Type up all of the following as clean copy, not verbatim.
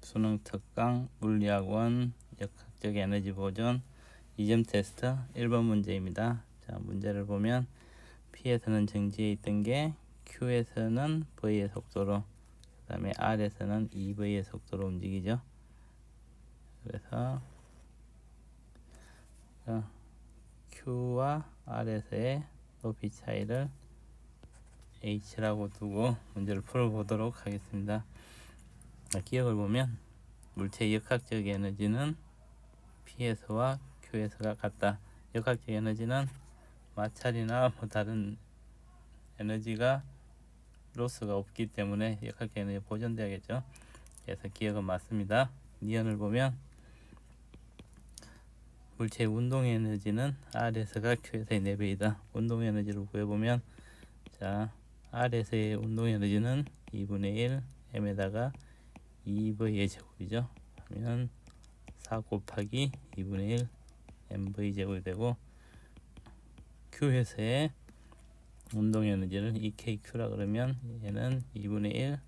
수능 특강 물리학원 역학적 에너지 보존 2점 테스트 1번 문제입니다. 자, 문제를 보면 P에서는 정지해 있던 게 Q에서는 V의 속도로, 그 다음에 R에서는 2V의 속도로 움직이죠. 그래서 Q와 R에서의 높이 차이를 H라고 두고 문제를 풀어보도록 하겠습니다. 기억을 보면 물체의 역학적 에너지는 P에서와 Q에서가 같다. 역학적 에너지는 마찰이나 다른 에너지가 로스가 없기 때문에 역학적 에너지 보존되어야겠죠. 그래서 기억은 맞습니다. 니언을 보면 물체의 운동 에너지는 R에서가 Q에서의 4배이다. 운동 에너지를 구해보면, 자, R에서의 운동 에너지는 2분의 1 m에다가 2V의 제곱이죠. 하면 4 곱하기 2분의 1 mv 제곱이 되고, Q에서의 운동 에너지를 EKQ라 그러면 얘는 2분의 1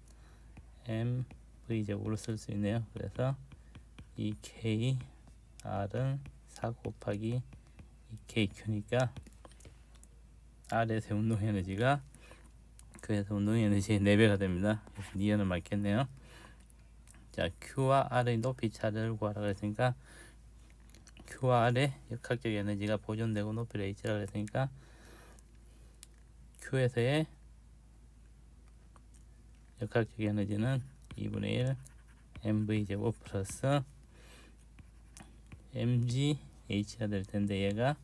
mv 제곱으로 쓸 수 있네요. 그래서 EKR은 4 곱하기 EKQ니까 R에서의 운동 에너지가 Q에서 운동 에너지의 4배가 됩니다. 그래서 니은은 맞겠네요. 자, Q와 R의 높이 차를 구하라고 했으니까 Q와 R의 역학적 에너지가 보존되고 높이를 H라고 했으니까 Q에서의 역학적 에너지는 2분의 1 mv 제곱 플러스 mg h가 될 텐데, 얘가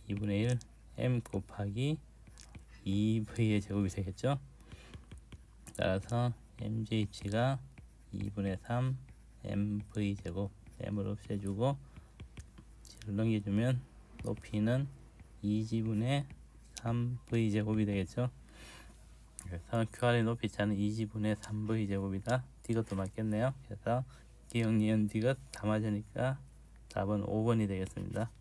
2분의 1 m 곱하기 2v의 제곱이 되겠죠. 따라서 mgh가 2분의 3 mv 제곱, m을 없애주고 G를 넘겨주면 높이는 2g분의 3v 제곱이 되겠죠. 그래서 QR의 높이 차는 2g분의 3v 제곱이다. D것도 맞겠네요. 그래서 기억, 니은, D것 다 맞으니까 답은 5번이 되겠습니다.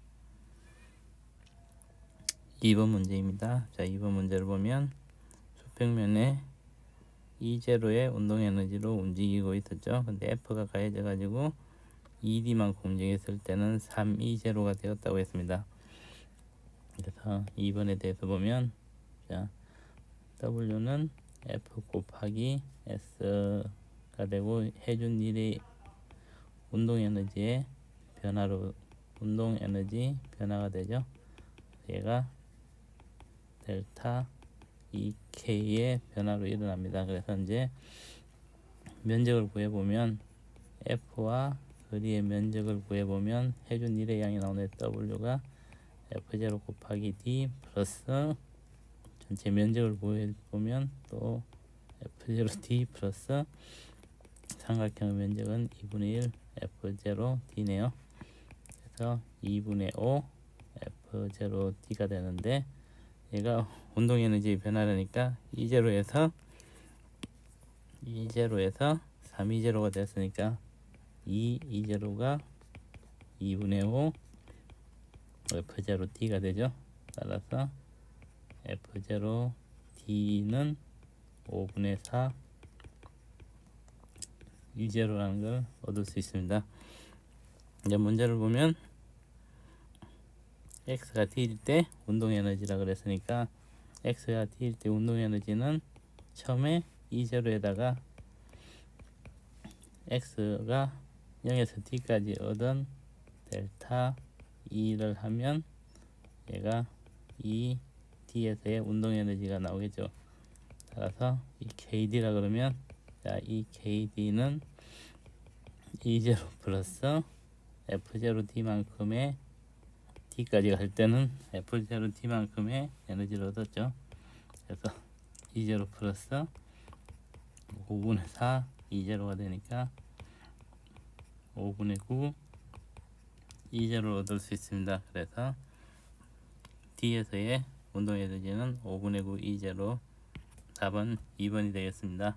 2번 문제입니다. 자, 2번 문제를 보면 수평면에 E0의 운동 에너지로 움직이고 있었죠. 근데 F가 가해져 가지고 ED만큼 움직였을 때는 3E0가 되었다고 했습니다. 그래서 2번에 대해서 보면, 자, W는 F 곱하기 S가 되고, 해준 일의 운동 에너지의 변화로 운동 에너지 변화가 되죠. 얘가 델타 EK의 변화로 일어납니다. 그래서 이제 면적을 구해보면 F와 거리의 면적을 구해보면 해준 일의 양이 나오는 W가 F0 곱하기 D 플러스 전체 면적을 구해보면 또 F0D 플러스 삼각형의 면적은 2분의 1 F0D네요. 그래서 2분의 5 F0D가 되는데, 얘가 운동 에너지 변화라니까 E0에서 3E0가 됐으니까 E0가 2분의 5 F0D가 되죠. 따라서 F0D는 5분의 4 E0라는 걸 얻을 수 있습니다. 이제 문제를 보면 X가 D일 때 운동 에너지라 그랬으니까 X가 D일 때 운동 에너지는 처음에 E0에다가 X가 0에서 D까지 얻은 델타 E를 하면 얘가 E D에서의 운동 에너지가 나오겠죠. 따라서 이 KD라 그러면, 자, 이 KD는 E0 플러스 F0D만큼의 D까지 갈 때는 F0D만큼의 에너지를 얻었죠. 그래서 E0 플러스 5분의 4 E0가 되니까 5분의 9 E0를 얻을 수 있습니다. 그래서 D에서의 운동 에너지는 5분의 9 E0, 답은 2번이 되겠습니다.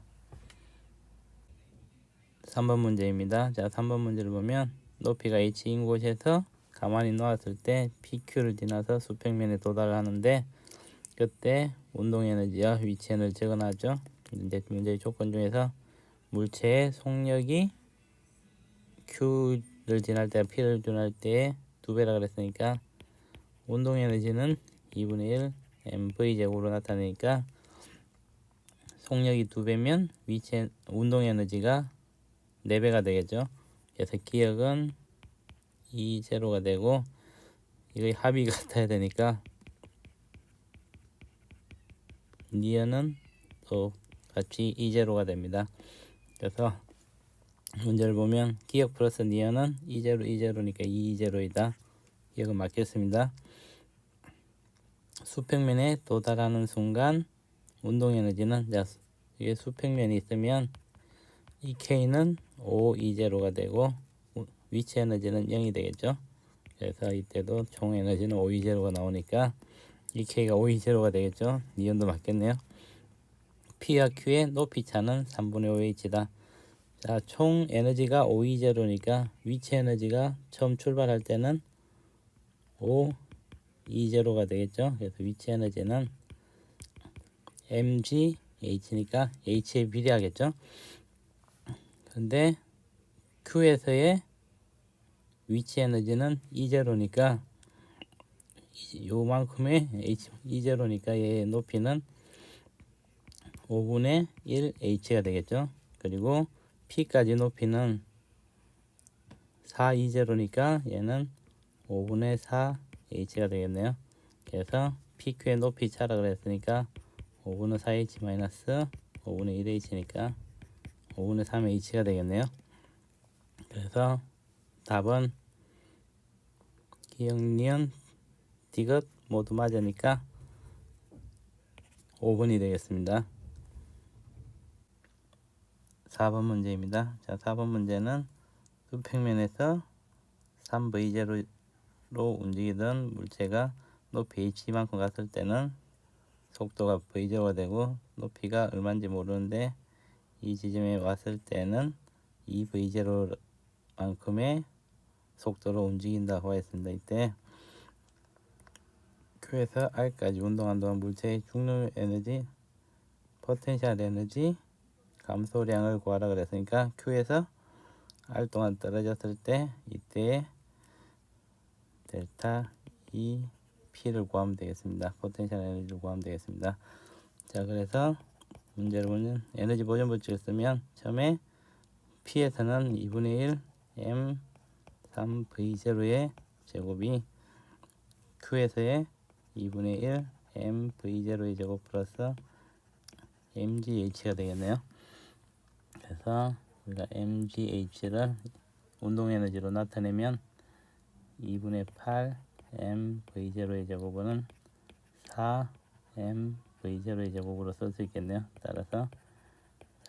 3번 문제입니다. 자, 3번 문제를 보면 높이가 h인 곳에서 가만히 놓았을 때 PQ를 지나서 수평면에 도달하는데, 그때 운동 에너지와 위치 에너지 적어놨죠. 이제 문제의 조건 중에서 물체의 속력이 Q를 지날 때 P를 지날 때 2배라 그랬으니까 운동 에너지는 2분의 1 mv 제곱으로 나타내니까 속력이 2배면 위치 운동 에너지가 4배가 되겠죠. 그래서 기억은 E0가 되고 이거 합이 같아야 되니까 니은은 또 같이 E0가 됩니다. 그래서 문제를 보면 기억 플러스 니은은 E0, E0니까 E0이다. 기억은 맞겠습니다. 수평면에 도달하는 순간 운동 에너지는, 자, 이게 수평면이 있으면 이 K는 5E0가 되고 위치 에너지는 0이 되겠죠. 그래서 이때도 총 에너지는 5E0가 나오니까 이 K가 5E0가 되겠죠. 니은도 맞겠네요. P와 Q의 높이 차는 3분의 5H다. 자, 총 에너지가 5E0니까 위치 에너지가 처음 출발할 때는 5E0가 되겠죠. 그래서 위치 에너지는 mgH니까 H에 비례하겠죠. 근데 Q에서의 위치 에너지는 E0니까 요만큼의 E0니까 얘의 높이는 5분의 1 H가 되겠죠. 그리고 P까지 높이는 4E0니까 얘는 5분의 4 H가 되겠네요. 그래서 PQ의 높이 차라 그랬으니까 5분의 4H 마이너스 5분의 1H니까 5분의 3H가 되겠네요. 그래서 답은 기억, 니은, 디귿 모두 맞으니까 5번이 되겠습니다. 4번 문제입니다. 자, 4번 문제는 수평면에서 3V0로 움직이던 물체가 높이 h만큼 갔을 때는 속도가 v0가 되고 높이가 얼마인지 모르는데 이 지점에 왔을 때는 2v0만큼의 속도로 움직인다고 했습니다. 이때 Q에서 R까지 운동한 동안 물체의 중력 에너지, 포텐셜 에너지, 감소량을 구하라 그랬으니까 Q에서 R 동안 떨어졌을 때 이때 델타 E P를 구하면 되겠습니다. 포텐셜 에너지를 구하면 되겠습니다. 자, 그래서 문제를 보면 에너지 보존 법칙을 쓰면 처음에 P에서는 2분의 1 M 3V0의 제곱이 Q에서의 2분의 1 mv0의 제곱 플러스 mgh가 되겠네요. 그래서 우리가 mgh를 운동 에너지로 나타내면 2분의 8 mv0의 제곱은 4 mv0의 제곱으로 쓸 수 있겠네요. 따라서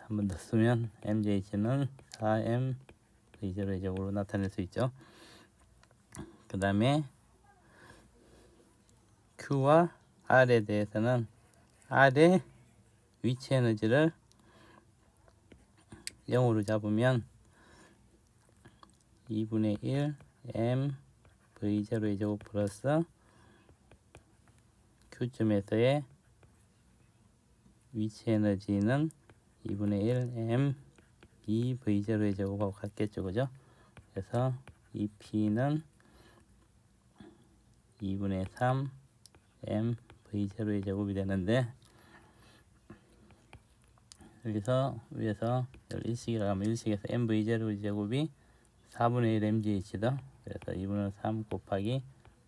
한 번 더 쓰면 mgh는 4 mv0의 제곱으로 나타낼 수 있죠. 그 다음에 Q와 R에 대해서는 R의 위치 에너지를 0으로 잡으면 2분의 1 m v0의 제곱 플러스 Q점에서의 위치 에너지는 2분의 1 m 2v0의 제곱하고 같겠죠, 그죠? 그래서 이 P는 2분의 3 m v0의 제곱이 되는데 여기서 위에서 1식이라고 하면 1식에서 mv0의 제곱이 4분의 1 mgh다. 그래서 2분의 3 곱하기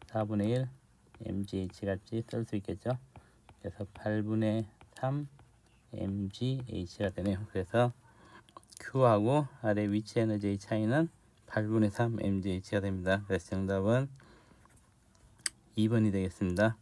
4분의 1 mgh 같이 쓸 수 있겠죠. 그래서 8분의 3 mgh가 되네요. 그래서 Q하고 R의 위치 에너지의 차이는 8분의 3 mgh가 됩니다. 그래서 정답은 2번이 되겠습니다.